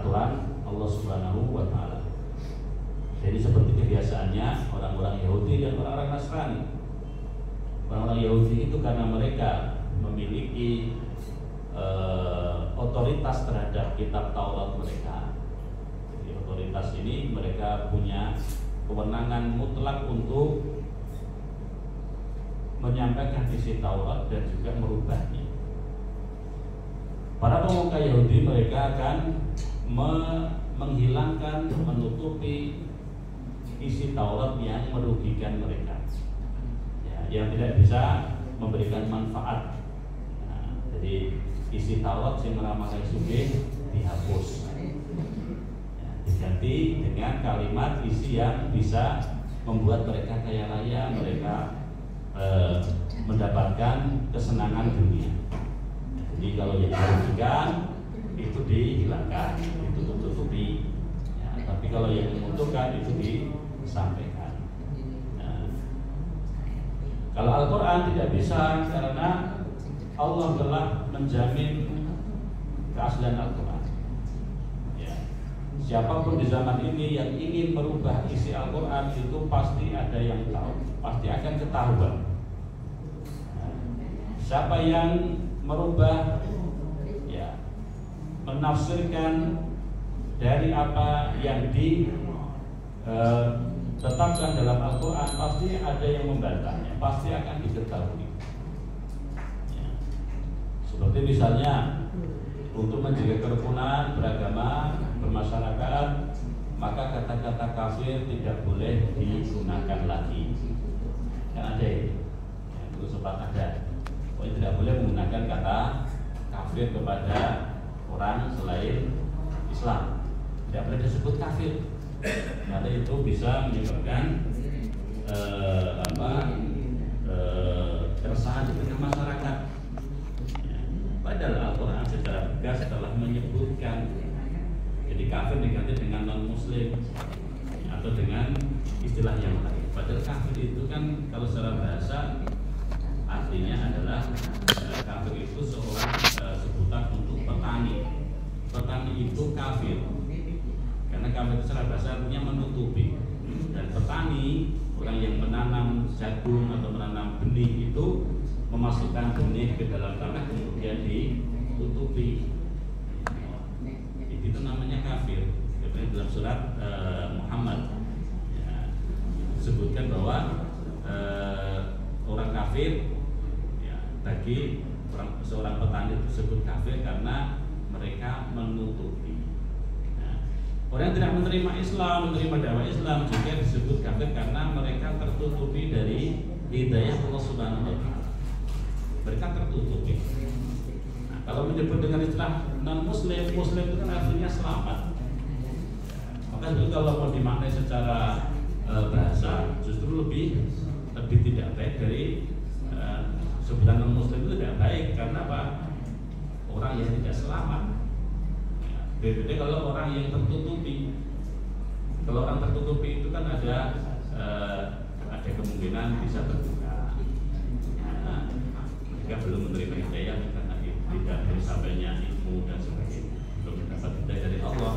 aturan Allah Subhanahu wa Ta'ala. Jadi seperti kebiasaannya orang-orang Yahudi dan orang-orang Nasrani. Orang-orang Yahudi itu karena mereka memiliki otoritas terhadap kitab Taurat mereka. Jadi otoritas ini mereka punya kewenangan mutlak untuk menyampaikan isi Taurat dan juga merubahnya. Para pemuka Yahudi mereka akan menghilangkan, menutupi isi Taurat yang merugikan mereka, ya, yang tidak bisa memberikan manfaat. Nah, jadi isi Taurat yang meramalkan sugih dihapus, ya, diganti dengan kalimat isi yang bisa membuat mereka kaya raya, mereka mendapatkan kesenangan dunia. Jadi kalau yang merugikan itu dihilangkan, itu tutupi. Ya, tapi kalau yang menguntungkan itu disampaikan. Nah, kalau Al-Quran tidak bisa karena Allah telah menjamin keaslian Al-Quran. Ya, siapapun di zaman ini yang ingin merubah isi Al-Quran itu pasti ada yang tahu, pasti akan ketahuan. Nah, siapa yang merubah, ya, menafsirkan dari apa yang ditetapkan dalam Al-Quran, pasti ada yang membantahnya, pasti akan diketahui. Ya. Seperti misalnya untuk menjaga kerukunan beragama bermasyarakat, maka kata-kata kafir tidak boleh digunakan lagi. Kan ada ya, itu sempat ada. Tidak boleh menggunakan kata kafir kepada orang selain Islam. Tidak boleh disebut kafir, karena itu bisa menyebabkan keresahan di tengah masyarakat. Ya. Padahal Al-Quran secara tegas telah menyebutkan, jadi kafir diganti dengan non-Muslim atau dengan istilah yang lain. Padahal kafir itu kan kalau secara bahasa artinya adalah kafir itu seorang sebutan untuk petani. Petani itu kafir, karena kafir secara bahasa artinya menutupi. Dan petani, orang yang menanam jagung atau menanam benih itu memasukkan benih ke dalam tanah kemudian ditutupi. Itu namanya kafir. Dalam surat Muhammad ya, disebutkan bahwa orang kafir, bagi seorang petani tersebut kafir karena mereka menutupi. Nah, orang yang tidak menerima Islam, menerima dakwah Islam juga disebut kafir karena mereka tertutupi dari hidayah Allah Subhanahu wa Ta'ala. Mereka tertutupi. Nah, kalau menyebut dengan istilah non-Muslim, Muslim itu kan artinya selamat. Maka itu kalau mau dimaknai secara bahasa justru lebih tidak baik dari sebutan non-Muslim itu tidak baik. Karena apa? Orang yang tidak selamat. Beda kalau orang yang tertutupi. Kalau orang tertutupi itu kan ada kemungkinan bisa terbuka. Nah, jika belum menerima hidayah karena tidak bersampainya ilmu dan sebagainya, belum mendapat hidayah dari Allah.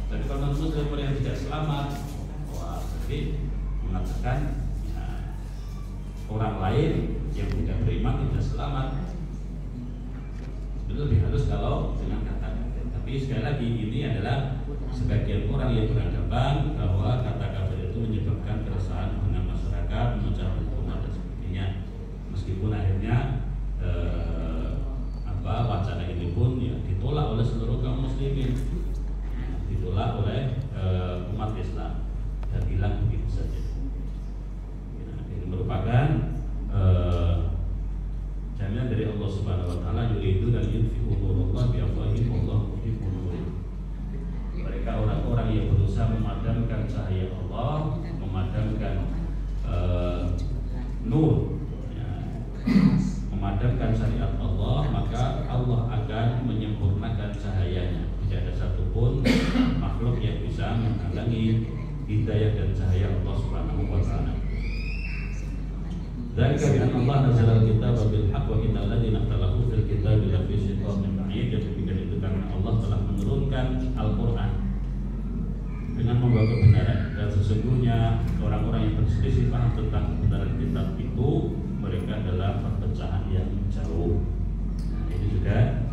Tapi kalau non-Muslim orang yang tidak selamat, wah, berarti mengatakan orang lain yang tidak beriman tidak selamat. Itu lebih halus kalau dengan kata kafir. Tapi sekali lagi ini adalah sebagian orang yang beranggapan bahwa kata kafir itu menyebabkan keresahan dengan masyarakat, memecah hukum dan sebagainya. Meskipun akhirnya wacana ini pun ya ditolak oleh seluruh kaum muslimin, ditolak oleh umat Islam dan hilang begitu saja. Ini merupakan jaminan dari Allah Subhanahu wa Ta'ala, yuridu dan yudfi'u nurallah bi afwahihim wallahu mutimmu nurih. Mereka orang-orang yang berusaha memadamkan cahaya Allah, memadamkan nur, ya, memadamkan syariat Allah, maka Allah akan menyempurnakan cahayanya. Tidak ada satupun makhluk yang bisa menghalangi hidayah dan cahaya Allah Subhanahu wa Ta'ala. Dzalika bi anna Allah nazzala al-kitaba bil haqq wa innal ladzina ikhtalafu fil kitabi lafi shiqaqin ba'id. Demikian itu karena Allah telah menurunkan Al-Qur'an membawa kebenaran. Dan sesungguhnya orang-orang yang berselisih paham tentang kebenaran kitab itu mereka adalah perpecahan yang jauh. Nah, ini juga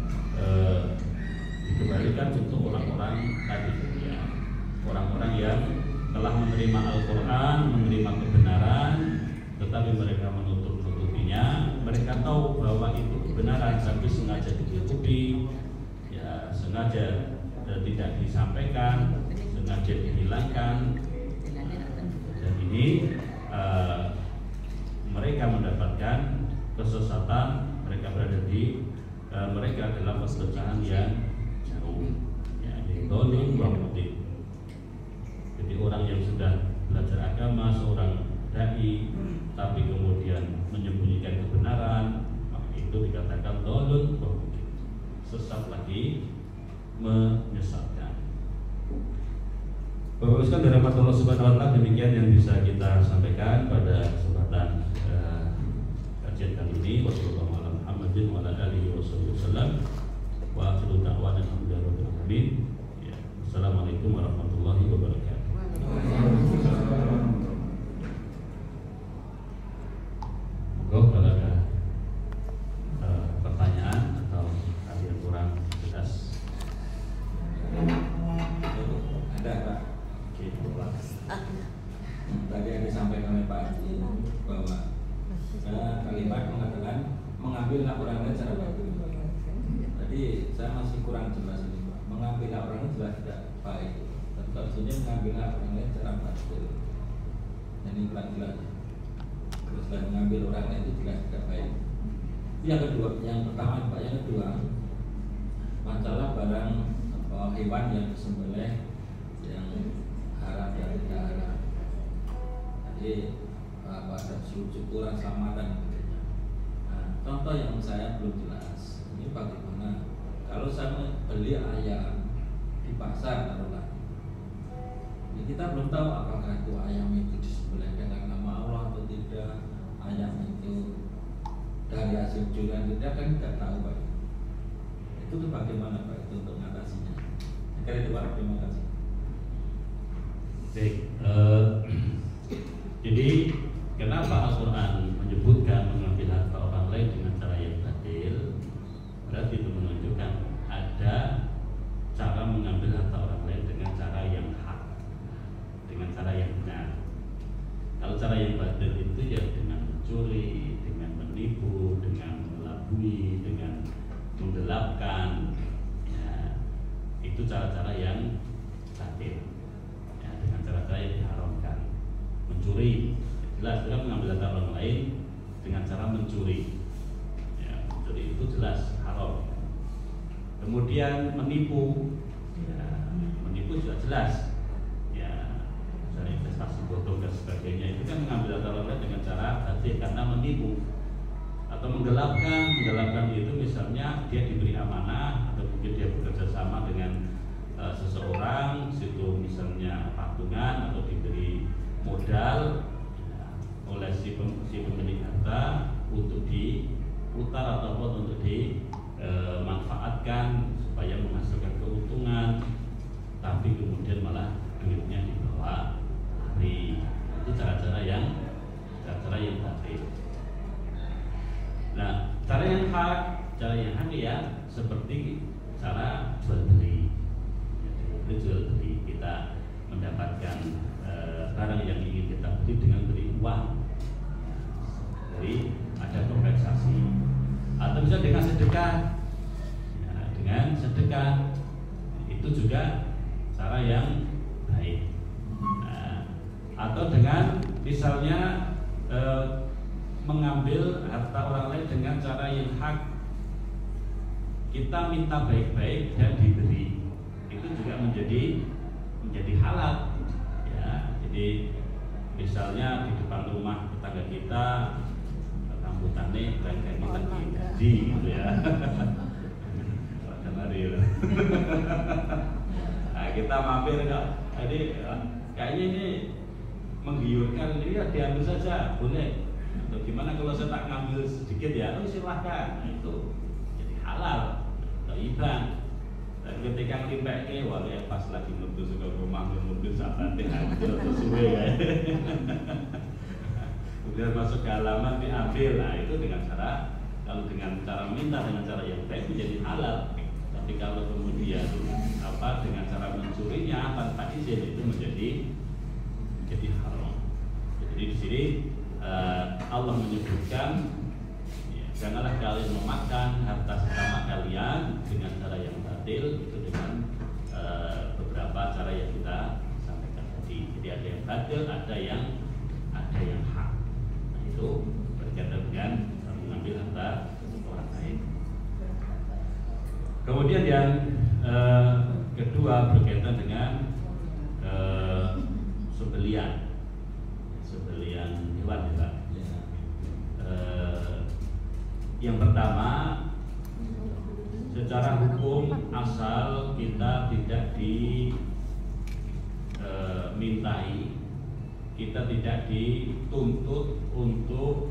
dikembalikan untuk orang-orang tadi ya, orang-orang yang telah menerima Al-Quran, menerima kebenaran, tetapi mereka menutup-nutupinya. Mereka tahu bahwa itu kebenaran, tapi sengaja ditutupi, ya sengaja tidak disampaikan, sengaja dihilangkan. Dan ini mereka mendapatkan kesesatan. Mereka berada di mereka adalah perpecahan yang jauh, ya, di dolim wa mudin. Jadi orang yang sudah belajar agama, seorang dai, tapi kemudian menyembunyikan kebenaran, maka itu dikatakan dolun wa mudin, sesat lagi, menyesatkan. Bapak sekalian dari rahmat Allah Subhanahu wa taala, demikian yang bisa kita sampaikan pada kesempatan kajian kali ini. Wassallallahu ala Muhammadin wa ala alihi wasallam. Wa akhiru da'wana alhamdulillahi rabbil alamin. Assalamualaikum warahmatullahi wabarakatuh. Monggo kalau ada pertanyaan atau ada yang kurang jelas. Ada Pak. Tadi yang disampaikan oleh Pak Haji bahwa kalimat mengatakan mengambil hak orang lain secara baik. Tadi saya masih kurang jelas ini Pak. Mengambil hak orang lain jelas tidak baik. Tapi maksudnya mengambil hak orang lain secara baik. Ini jelas. Terus mengambil orang lain itu jelas tidak baik. Yang kedua, yang pertama Pak, yang kedua masalah barang hewan yang disembelih yang haram dan tidak haram. Jadi ada syukuran selamatan gitu. Nah, contoh yang saya belum jelas ini bagaimana kalau saya beli ayam di pasar taruhlah. Ya, kita belum tahu apakah itu ayam itu disembelih dengan nama Allah atau tidak, ayam itu dari hasil curian tidak, kan tidak tahu Pak. Itu tuh bagaimana Pak itu untuk mengatasinya? Sekali itu Pak, terima kasih. Baik, jadi kenapa Al-Quran menyebutkan mengambil harta orang lain dengan cara yang batil? Berarti itu menunjukkan ada cara mengambil harta orang lain dengan cara yang hak, dengan cara yang benar. Kalau cara yang batil itu ya dengan mencuri, dengan menipu, dengan melabui, dengan menggelapkan, ya, itu cara-cara yang batil, ya, dengan cara-cara yang diharamkan. Mencuri, jelas dia mengambil harta orang lain dengan cara mencuri, ya, mencuri itu jelas haram. Kemudian menipu, ya, menipu juga jelas, ya, misalnya investasi bodong dan sebagainya, itu kan mengambil harta orang lain dengan cara batil karena menipu. Atau menggelapkan itu misalnya dia diberi amanah atau mungkin dia bekerja sama dengan seseorang, situ misalnya patungan atau diberi modal ya, oleh si pemilik harta untuk diputar ataupun untuk dimanfaatkan supaya menghasilkan keuntungan, tapi kemudian malah duitnya dibawa lari. Itu cara-cara yang batil. Nah, cara yang hak ya seperti cara jual beli. Jual beli, kita mendapatkan barang yang ingin kita beli dengan beri uang. Jadi ada kompensasi. Atau bisa dengan sedekah. Ya, dengan sedekah itu juga cara yang baik. Nah, atau dengan misalnya mengambil harta orang lain dengan cara yang hak, kita minta baik-baik dan diberi, itu juga menjadi halal, ya. Jadi misalnya di depan rumah tetangga kita rambutannya kayak kita gaji gitu ya. Nah, kita mampir jadi kayaknya ini menggiurkan, ini ya diambil saja boleh. Atau gimana kalau saya tak ngambil sedikit ya, silahkan. Nah, itu jadi halal, thayyibah. Dan ketika ngelimpeke, wah ya pas lagi menuju ke rumah mobil sahabatnya hancur sesuai ya. Kemudian masuk ke halaman diambil, nah itu dengan cara, kalau dengan cara minta dengan cara yang baik menjadi halal. Tapi kalau kemudian dengan cara mencurinya tanpa izin itu menjadi haram. Jadi di sini Allah menyebutkan, janganlah kalian memakan harta sesama kalian dengan cara yang batil, itu dengan beberapa cara yang kita sampaikan tadi. Jadi ada yang batil, ada yang hak. Nah, itu berkaitan dengan mengambil harta orang lain. Kemudian yang kedua berkaitan dengan sembelian hewan, Pak. Yang pertama, secara hukum asal kita tidak dimintai, kita tidak dituntut untuk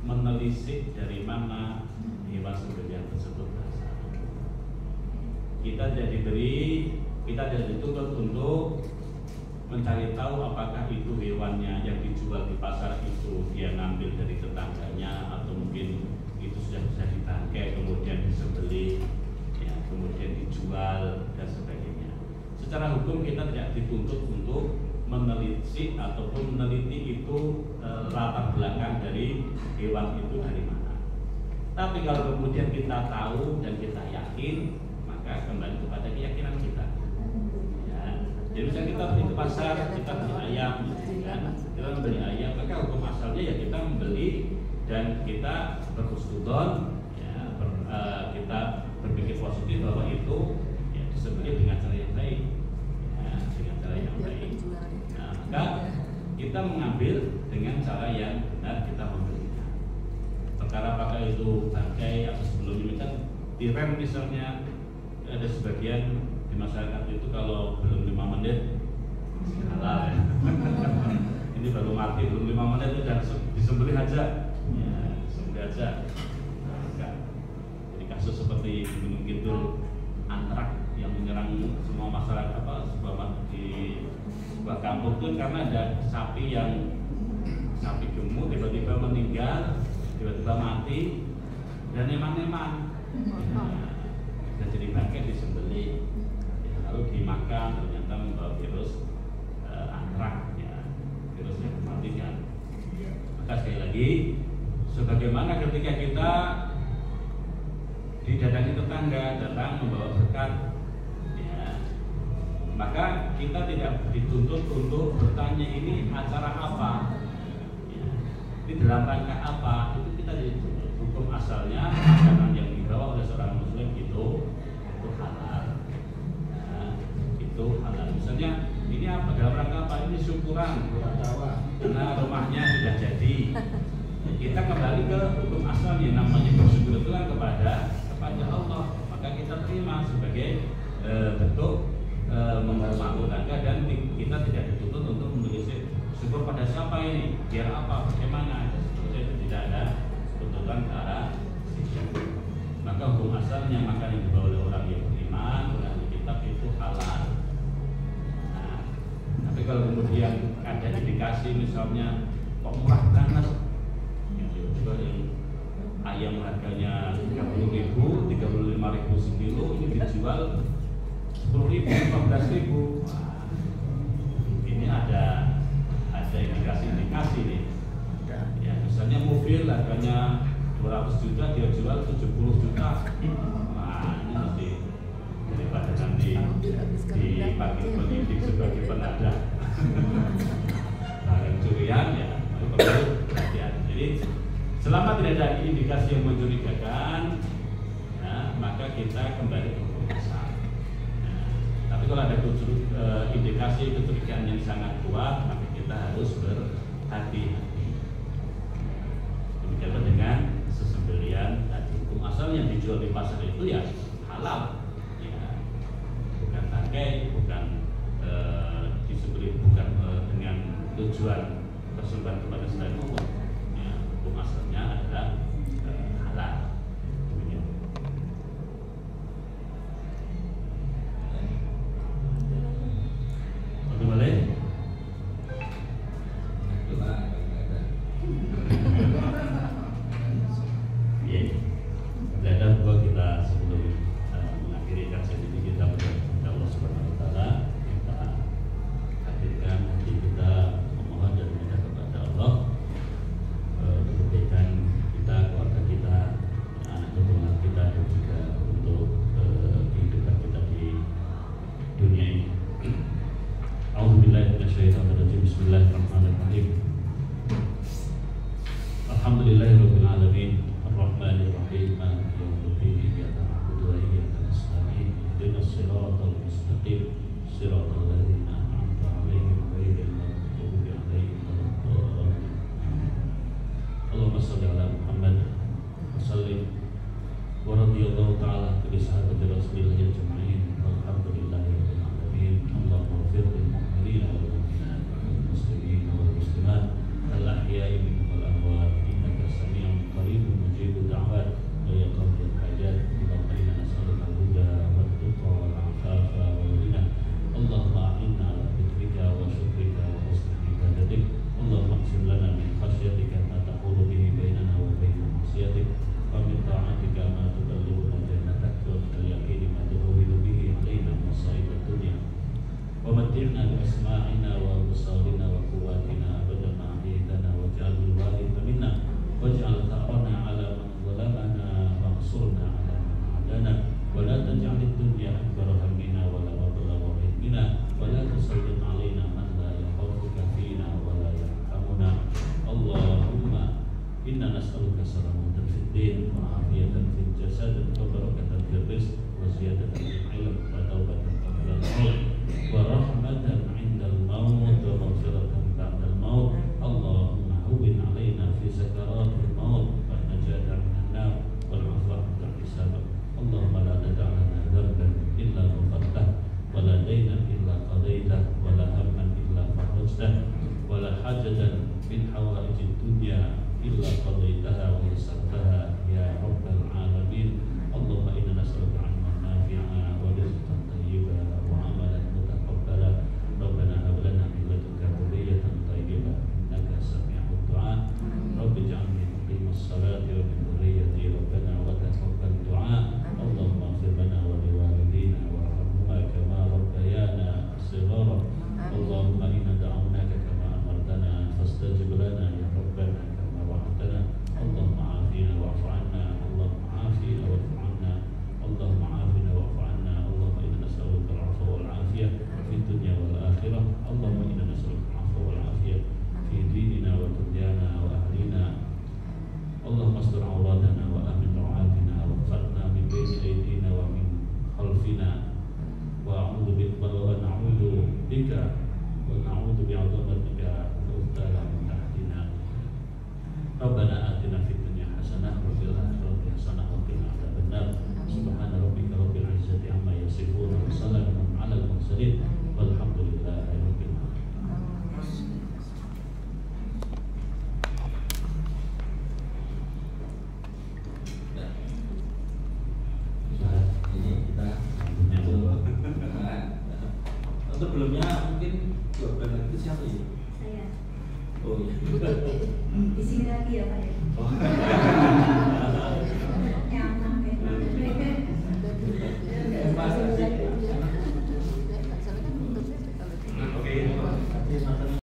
menelisik dari mana hewan sembelihan tersebut berasal. Kita tidak dituntut untuk mencari tahu apakah itu hewannya yang dijual di pasar itu dia ngambil dari tetangganya atau mungkin itu sudah bisa ditangkai kemudian disembelih, ya, kemudian dijual dan sebagainya. Secara hukum kita tidak dituntut untuk menelisik ataupun meneliti itu latar belakang dari hewan itu dari mana. Tapi kalau kemudian kita tahu dan kita yakin, maka kembali kepada keyakinan kita. Jadi misalnya kita pergi ke pasar, kita beli ayam, kan? Kita membeli ayam, maka hukum asalnya ya kita membeli dan kita berhusnuzon, ya, kita berpikir positif bahwa itu ya, disembelih dengan cara yang baik, ya, dengan cara yang baik. Nah, maka kita mengambil dengan cara yang benar, kita membelinya. Perkara apakah itu bangkai atau sebelumnya, kan direm misalnya, ada sebagian di masyarakat itu kalau belum 5 menit halal ya. Ini baru mati belum 5 menit itu sudah disembelih aja, ya, disembelih aja. Nah, jadi kasus seperti di Gunung Kidul antrak yang menyerang semua masyarakat di sebuah kampung itu karena ada sapi gemuk tiba-tiba meninggal, tiba-tiba mati dan eman-eman. Ya, jadi bangkai disembelih, lalu dimakan, ternyata membawa virus antrak, ya, virus yang mematikan. Maka sekali lagi, sebagaimana ketika kita didatangi tetangga datang membawa berkat, ya, maka kita tidak dituntut untuk bertanya ini acara apa, ya, ini dalam rangka apa, itu kita dituntut. Hukum asalnya makanan yang dibawa oleh seorang muslim itu halal. Itu halal. Misalnya ini apa, dalam rangka apa, ini syukuran karena rumahnya sudah jadi. Kita kembali ke hukum asal yang namanya bersyukur itu kan kepada Allah, maka kita terima sebagai bentuk menghormati tetangga dan kita tidak dituntut untuk menulis syukur pada siapa ini, biar apa, bagaimana, tidak ada tuntutan ke arah situ. Maka hukum asalnya makanan yang dibawa oleh orang yang beriman, orang kitab itu halal. Nah, tapi kalau kemudian ada indikasi misalnya kok murah banget, coba yang ayam harganya 30.000, 35.000 sekilo, ini dijual 10.000, 15.000. Ini ada indikasi nih. Ya, misalnya mobil harganya 200 juta, dia jual 70 juta. Nah, ini nanti daripada nanti dipanggil penyidik sebagai penadah barang curian, ya perlu hati-hati. Jadi selama tidak ada indikasi yang mencurigakan, ya, maka kita kembali ke hukum asal. Tapi kalau ada indikasi kecurigaan yang sangat kuat, maka kita harus berhati-hati. Demikian dengan sesembelian tadi. Hukum asal yang dijual di pasar itu ya halal, ya, bukan tangkai, bukan disembelih, bukan dengan tujuan persembahan kepada selain Allah. Ya, hukum asalnya adalah halal. Demikian. siratal mustaqim siratal ladzina an'amta 'alaihim ghairil maghdubi 'alaihim waladdallin. Allahumma shalli ala Muhammad wa sallim wa radhiyallahu ta'ala bi sahabati Rasulillah ajma'in walhamdulillahi rabbil alamin. Allahumma ighfir lil mu'minina wal mu'minat wal muslimina wal muslimat al ahya'i minhum wal amwat innaka sami'un qaribun mujibud da'wat wa ya qadiyal hajat. Allahumma inna nas'aluka al-huda wat tuqa wal 'afafa wal ghina. Allahumma a'inna ala dhikrika wa syukrika wa husni ibadatik. Allahumma qsim lana min khasyatika ma tahulu bihi bainana wa baina ma'siyatik wa min ta'atika ma tuballighuna jannatak wa min al-yaqini ma tuhawwinu bihi 'alaina masa'ib ad-dunya wa matti'na bi asma'ina wa absarina wa quwwatina abadan ma ahyaytana waj'alhu al-waritha minna waj'al tha'rana 'ala man zalamana wansurna 'ala man 'adana wa la taj'al ad-dunya akbara hammina wa la mablagha ilmina wa la tusallit 'alaina man la yakhafuka fina wa la yarhamuna. Allahumma inna nas'aluka salamatan fid din wa afiyatan fil jasad wa barakatan fil rizq wa ziyadatan fil ilm wa taubatan qabla al-maut wa rahmatan 'inda al-maut wa maghfiratan ba'da al-maut. Allahumma hawwin 'alaina fi sakaratil maut wa najata minan nar wal 'afwa 'inda hisab. Allahumma la tad'a lana dhanban illa ghafartah wa la daynan illa qadaitah wa la hamman illa farajtah wa la hajatan min hawaijid dunya illa qadaitaha wa yassartaha ya rabbal alamin. Allahumma inna nas'aluka 'ilman nafi'a wa rizqan thayyiban wa 'amalan mutaqabbala. Rabbana hab lana min ladunka dhurriyyatan thayyibah innaka sami'ud du'a. Rabbi ij'alni muqimas salati wa min dhurriyyati rabbana wa taqabbal du'a. Allahumma ighfir lana wa liwalidina warhamhuma kama rabbayana shighara. Allahumma inna da'awnaka kama amartana fastajib lana ya rabbana kama wa'adtana. Allahumma 'afina wa'fu 'anna. Allahumma 'afina wa'fu 'anna. Allahumma 'afina wa'fu 'anna. Allahumma inna nas'aluka al-'afwa wal 'afiyah fid dunya wal akhirah. Allahumma inna nas'aluka al-'afwa wal 'afiyah fi dinina wa dunyana wa ahlina. Allahumma astur 'awratana wa amin raw'atina wa fatna min bayni aydina wa min khalfina wa a'udzu bika wa na'udzu bika wa na'udzu bi'azamatika nuftala min tahtina. Rabbana atina fid dunya hasanah wa fil akhirati hasanah wa qina adzabannar. Subhana rabbika rabbil izzati amma yasifun wa salamun 'alal mursalin walhamdulillahi rabbil alamin. Ini kita untuk sebelumnya mungkin jawaban lagi itu siapa ya? Saya. Oh iya. Di sini lagi ya Pak ya.